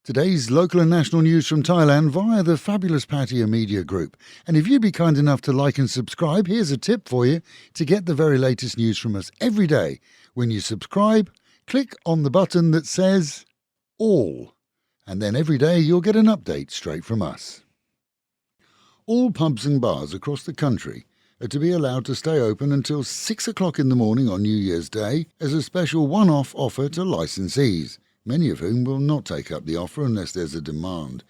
Today's local and national news from Thailand via the fabulous Pattaya Media Group. And if you'd be kind enough to like and subscribe, here's a tip for you to get the very latest news from us every day. When you subscribe, click on the button that says All, and then every day you'll get an update straight from us. All pubs and bars across the country are to be allowed to stay open until 6 o'clock in the morning on New Year's Day as a special one-off offer to licensees, many of whom will not take up the offer unless there's a demand.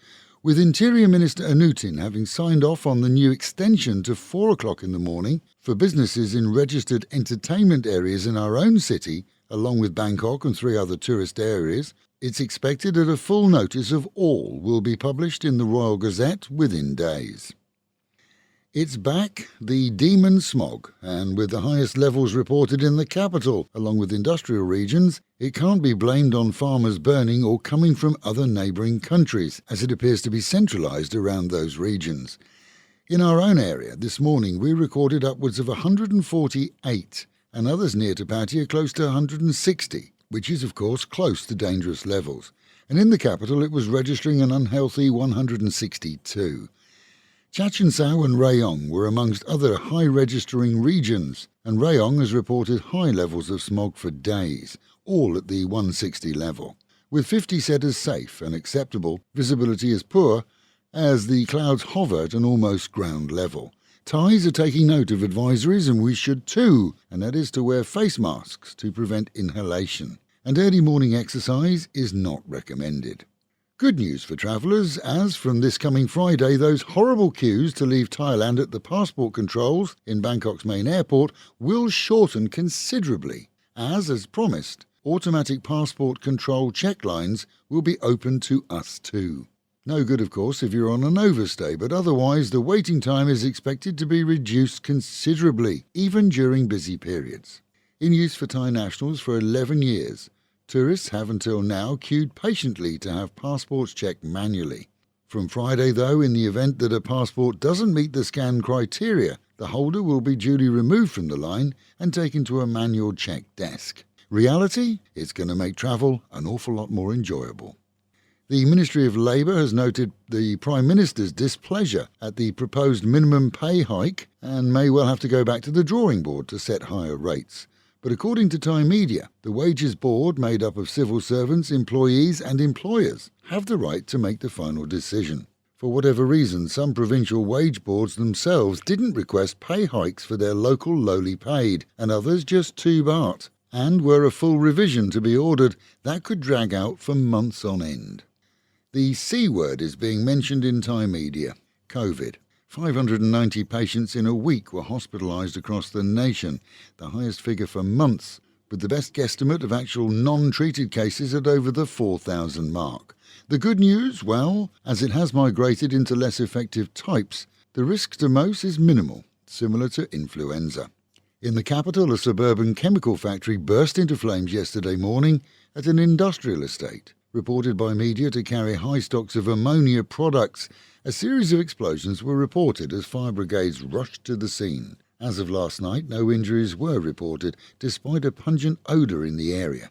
With Interior Minister Anutin having signed off on the new extension to 4 o'clock in the morning for businesses in registered entertainment areas in our own city, along with Bangkok and 3 other tourist areas, it's expected that a full notice of all will be published in the Royal Gazette within days. It's back, the demon smog, and with the highest levels reported in the capital, along with industrial regions, it can't be blamed on farmers burning or coming from other neighbouring countries, as it appears to be centralised around those regions. In our own area, this morning we recorded upwards of 148, and others near to Pattaya close to 160, which is of course close to dangerous levels. And in the capital it was registering an unhealthy 162. Chachoengsao and Rayong were amongst other high-registering regions, and Rayong has reported high levels of smog for days, all at the 160 level. With 50 set as safe and acceptable, visibility is poor, as the clouds hover at an almost ground level. Thais are taking note of advisories, and we should too, and that is to wear face masks to prevent inhalation. And early morning exercise is not recommended. Good news for travellers, as from this coming Friday those horrible queues to leave Thailand at the passport controls in Bangkok's main airport will shorten considerably, as promised, automatic passport control check lines will be open to us too. No good, of course, if you're on an overstay, but otherwise the waiting time is expected to be reduced considerably, even during busy periods. In use for Thai nationals for 11 years, tourists have until now queued patiently to have passports checked manually. From Friday, though, in the event that a passport doesn't meet the scan criteria, the holder will be duly removed from the line and taken to a manual check desk. Reality? It's going to make travel an awful lot more enjoyable. The Ministry of Labour has noted the Prime Minister's displeasure at the proposed minimum pay hike and may well have to go back to the drawing board to set higher rates. But according to Thai media, the Wages Board, made up of civil servants, employees and employers, have the right to make the final decision. For whatever reason, some provincial wage boards themselves didn't request pay hikes for their local lowly paid, and others just 2 baht. And were a full revision to be ordered, that could drag out for months on end. The C word is being mentioned in Thai media: COVID. 590 patients in a week were hospitalised across the nation, the highest figure for months, with the best guesstimate of actual non-treated cases at over the 4,000 mark. The good news, well, as it has migrated into less effective types, the risk to most is minimal, similar to influenza. In the capital, a suburban chemical factory burst into flames yesterday morning at an industrial estate, reported by media to carry high stocks of ammonia products. A series of explosions were reported as fire brigades rushed to the scene. As of last night, no injuries were reported, despite a pungent odour in the area.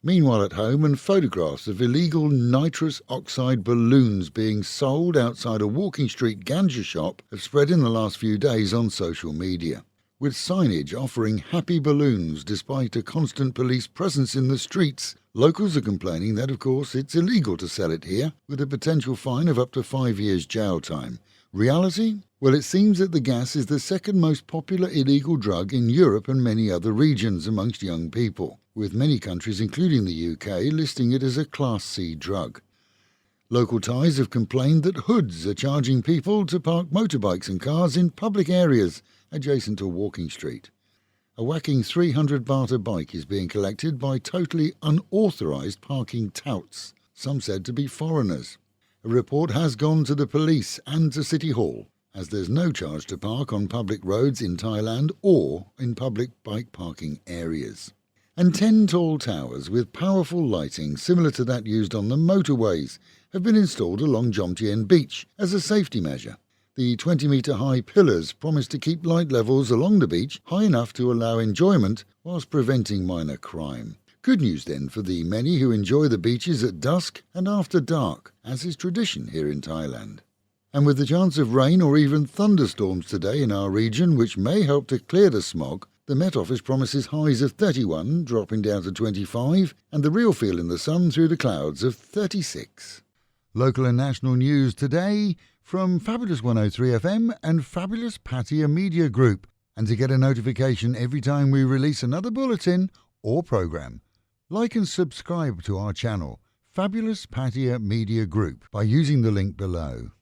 Meanwhile at home, and photographs of illegal nitrous oxide balloons being sold outside a Walking Street ganja shop have spread in the last few days on social media, with signage offering happy balloons despite a constant police presence in the streets. Locals are complaining that, of course, it's illegal to sell it here, with a potential fine of up to 5 years jail time. Reality? Well, it seems that the gas is the second most popular illegal drug in Europe and many other regions amongst young people, with many countries, including the UK, listing it as a Class C drug. Local Thais have complained that hoods are charging people to park motorbikes and cars in public areas adjacent to Walking Street. A whacking 300 baht a bike is being collected by totally unauthorised parking touts, some said to be foreigners. A report has gone to the police and to City Hall, as there's no charge to park on public roads in Thailand or in public bike parking areas. And 10 tall towers with powerful lighting similar to that used on the motorways have been installed along Jomtien beach as a safety measure. The 20-metre-high pillars promise to keep light levels along the beach high enough to allow enjoyment whilst preventing minor crime. Good news then for the many who enjoy the beaches at dusk and after dark, as is tradition here in Thailand. And with the chance of rain or even thunderstorms today in our region, which may help to clear the smog, the Met Office promises highs of 31, dropping down to 25, and the real feel in the sun through the clouds of 36. Local and national news today from Fabulous 103 FM and Fabulous Pattaya Media Group. And to get a notification every time we release another bulletin or programme, like and subscribe to our channel, Fabulous Pattaya Media Group, by using the link below.